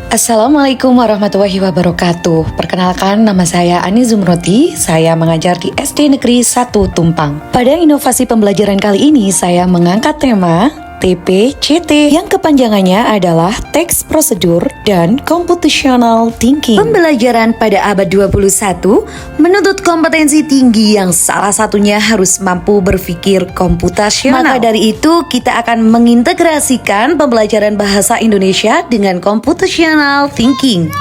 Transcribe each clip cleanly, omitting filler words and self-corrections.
Assalamualaikum warahmatullahi wabarakatuh. Perkenalkan, nama saya Ani Zumroti. Saya mengajar di SD Negeri 1 Tumpang. Pada inovasi pembelajaran kali ini, saya mengangkat tema TPCT yang kepanjangannya adalah Text Procedure dan Computational Thinking. Pembelajaran pada abad 21 menuntut kompetensi tinggi yang salah satunya harus mampu berpikir komputasional. Maka dari itu kita akan mengintegrasikan pembelajaran bahasa Indonesia dengan Computational Thinking.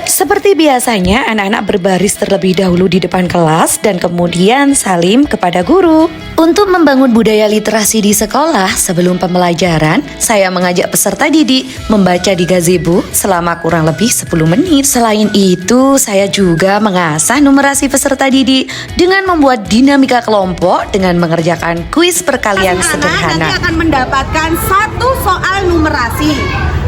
Seperti biasanya, anak-anak berbaris terlebih dahulu di depan kelas dan kemudian salim kepada guru. Untuk membangun budaya literasi di sekolah, sebelum pembelajaran, saya mengajak peserta didik membaca di gazebo selama kurang lebih 10 menit. Selain itu, saya juga mengasah numerasi peserta didik dengan membuat dinamika kelompok dengan mengerjakan kuis perkalian sederhana. Nanti akan mendapatkan satu soal numerasi.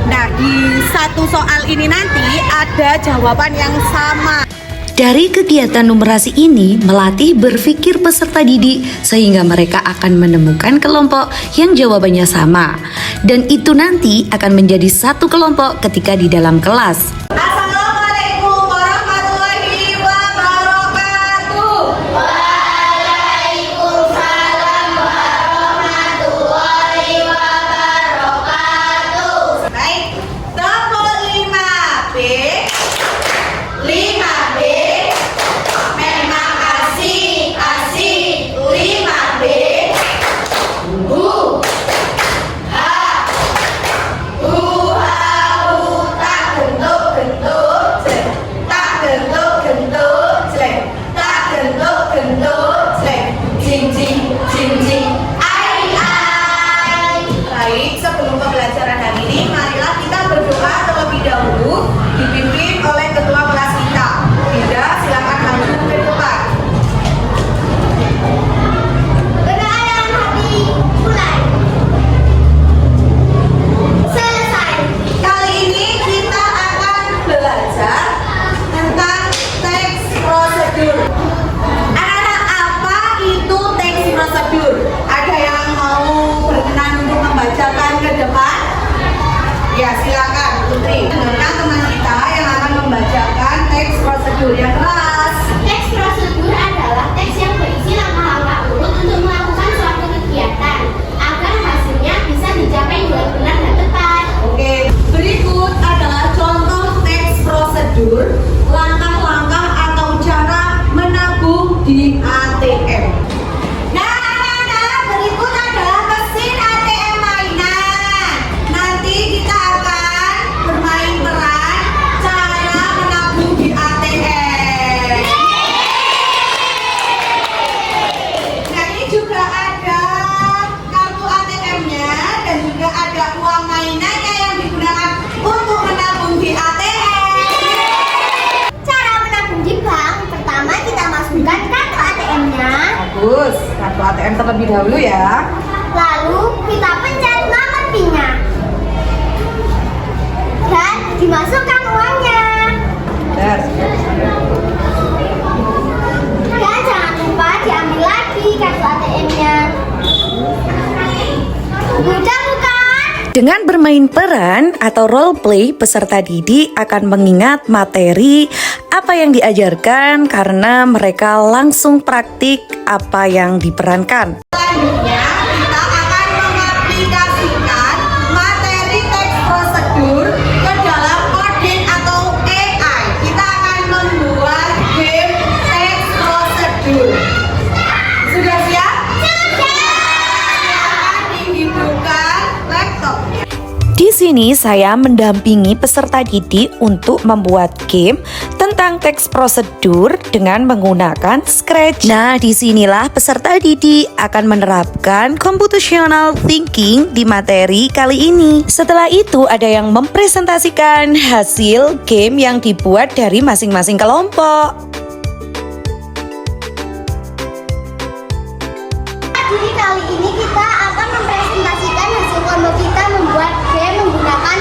Nah, di satu soal ini nanti ada jawaban yang sama. Dari kegiatan numerasi ini melatih berpikir peserta didik sehingga mereka akan menemukan kelompok yang jawabannya sama. Dan itu nanti akan menjadi satu kelompok ketika di dalam kelas. Assalamualaikum warahmatullahi wabarakatuh. Waalaikumsalam warahmatullahi wabarakatuh. Baik, tepuk 5B. 5B. Memang asik 5B. Bu. Ha. Bu ha bu tak gentuk jeng. Tak gentuk jeng. Tak gentuk jeng. Jing jing jing jing. Ai ai. Baik, sebelum pembelajaran hari ini, marilah kita berdoa terlebih dahulu dipimpin oleh ketua kelas kita. Dinda, silakan maju ke depan. Berdoa dalam hati, mulai. Selesai. Kali ini kita akan belajar tentang text procedure. Anak-anak, apa itu text procedure? Ada yang mau berkenan untuk membacakan ke depan? Ya, silakan Putri. Dengarkan teman kita yang akan membacakan text procedure yang keras. Teks prosedur adalah teks yang berisi langkah-langkah urut untuk melakukan suatu kegiatan agar hasilnya bisa dicapai dengan benar dan tepat. Oke, berikut adalah contoh text procedure, langkah-langkah atau cara menabung di ATM. Nah, anak-anak, berikut adalah mesin ATM mainan. Nanti kita akan bermain peran cara menabung di ATM. Nah, ini juga ada kartu ATM-nya dan juga ada uang mainannya yang digunakan untuk menabung di ATM. Cara menabung di bank, pertama kita masukkan kartu ATM-nya, Bagus, kartu ATM terlebih dahulu ya. lalu kita pencet nomor PIN-nya dan dimasukkan uangnya. Yes. Dan jangan lupa diambil lagi kartu ATM-nya. Mudah bukan? Dengan bermain peran atau role play, peserta didik akan mengingat materi apa yang diajarkan karena mereka langsung praktik apa yang diperankan. Selanjutnya kita akan mengaplikasikan materi text procedure ke dalam coding atau AI. Kita akan membuat game text procedure. Sudah siap? Silakan dihidupkan laptopnya. Di sini saya mendampingi peserta didik untuk membuat game tentang teks prosedur dengan menggunakan Scratch. Nah, disinilah peserta didik akan menerapkan computational thinking di materi kali ini. Setelah itu ada yang mempresentasikan hasil game yang dibuat dari masing-masing kelompok. Jadi kali ini kita akan mempresentasikan hasil kelompok kita membuat game menggunakan